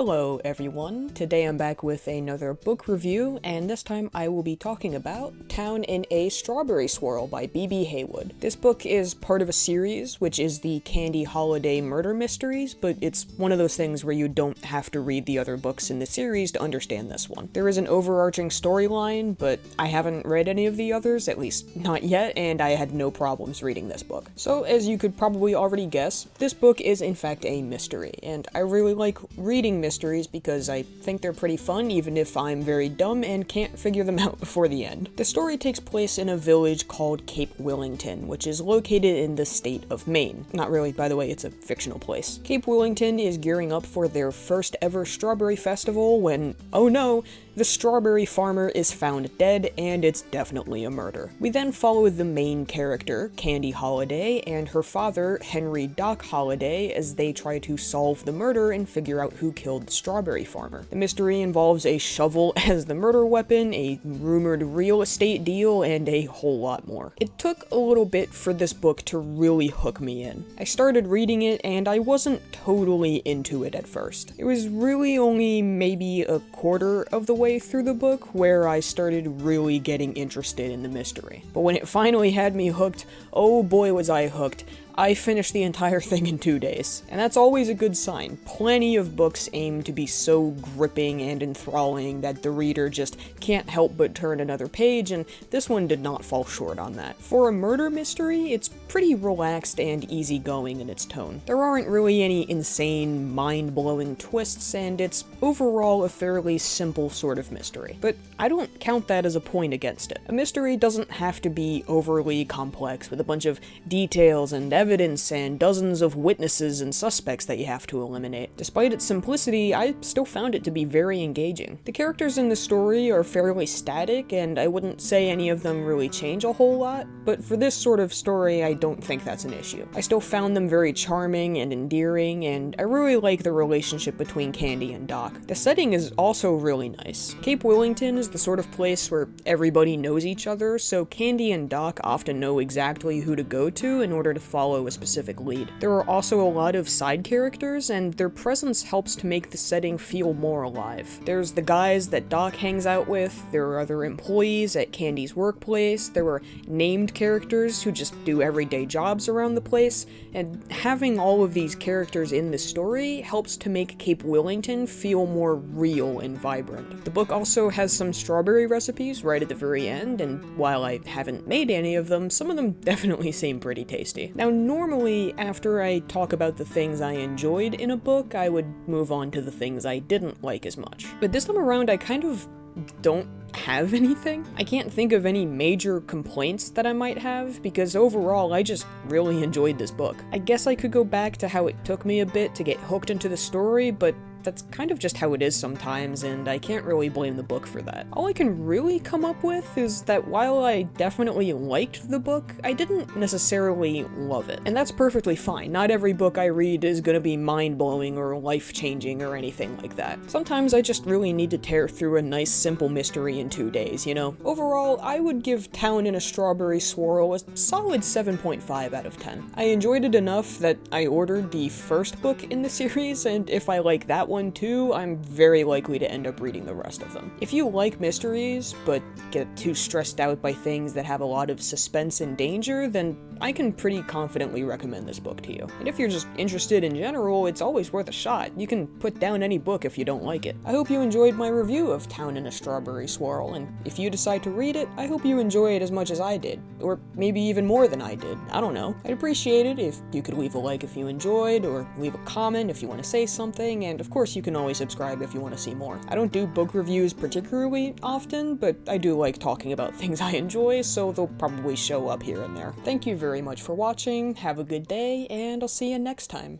Hello everyone, today I'm back with another book review, and this time I will be talking about Town in a Strawberry Swirl by B.B. Haywood. This book is part of a series, which is the Candy Holiday Murder Mysteries, but it's one of those things where you don't have to read the other books in the series to understand this one. There is an overarching storyline, but I haven't read any of the others, at least not yet, and I had no problems reading this book. So as you could probably already guess, this book is in fact a mystery, and I really like reading mysteries because I think they're pretty fun even if I'm very dumb and can't figure them out before the end. The story takes place in a village called Cape Willington, which is located in the state of Maine. Not really, by the way, it's a fictional place. Cape Willington is gearing up for their first ever strawberry festival when, oh no, the strawberry farmer is found dead, and it's definitely a murder. We then follow the main character, Candy Holiday, and her father, Henry Doc Holiday, as they try to solve the murder and figure out who killed the strawberry farmer. The mystery involves a shovel as the murder weapon, a rumored real estate deal, and a whole lot more. It took a little bit for this book to really hook me in. I started reading it, and I wasn't totally into it at first. It was really only maybe a quarter of the way through the book where I started really getting interested in the mystery. But when it finally had me hooked, oh boy was I hooked. I finished the entire thing in 2 days, and that's always a good sign. Plenty of books aim to be so gripping and enthralling that the reader just can't help but turn another page, and this one did not fall short on that. For a murder mystery, it's pretty relaxed and easygoing in its tone. There aren't really any insane, mind-blowing twists, and it's overall a fairly simple sort of mystery. But I don't count that as a point against it. A mystery doesn't have to be overly complex with a bunch of details and evidence and dozens of witnesses and suspects that you have to eliminate. Despite its simplicity, I still found it to be very engaging. The characters in the story are fairly static, and I wouldn't say any of them really change a whole lot, but for this sort of story, I don't think that's an issue. I still found them very charming and endearing, and I really like the relationship between Candy and Doc. The setting is also really nice. Cape Willington is the sort of place where everybody knows each other, so Candy and Doc often know exactly who to go to in order to follow a specific lead. There are also a lot of side characters, and their presence helps to make the setting feel more alive. There's the guys that Doc hangs out with, there are other employees at Candy's workplace, there are named characters who just do everyday jobs around the place, and having all of these characters in the story helps to make Cape Willington feel more real and vibrant. The book also has some strawberry recipes right at the very end, and while I haven't made any of them, some of them definitely seem pretty tasty. Now, normally, after I talk about the things I enjoyed in a book, I would move on to the things I didn't like as much. But this time around, I kind of don't have anything. I can't think of any major complaints that I might have, because overall I just really enjoyed this book. I guess I could go back to how it took me a bit to get hooked into the story, but that's kind of just how it is sometimes, and I can't really blame the book for that. All I can really come up with is that while I definitely liked the book, I didn't necessarily love it. And that's perfectly fine. Not every book I read is gonna be mind-blowing or life-changing or anything like that. Sometimes I just really need to tear through a nice simple mystery in 2 days, you know? Overall, I would give Town in a Strawberry Swirl a solid 7.5 out of 10. I enjoyed it enough that I ordered the first book in the series, and if I like that one too, I'm very likely to end up reading the rest of them. If you like mysteries, but get too stressed out by things that have a lot of suspense and danger, then I can pretty confidently recommend this book to you. And if you're just interested in general, it's always worth a shot. You can put down any book if you don't like it. I hope you enjoyed my review of Town in a Strawberry Swirl, and if you decide to read it, I hope you enjoy it as much as I did. Or maybe even more than I did. I don't know. I'd appreciate it if you could leave a like if you enjoyed, or leave a comment if you want to say something, and of course you can always subscribe if you want to see more. I don't do book reviews particularly often, but I do like talking about things I enjoy, so they'll probably show up here and there. Thank you very much for watching, have a good day, and I'll see you next time.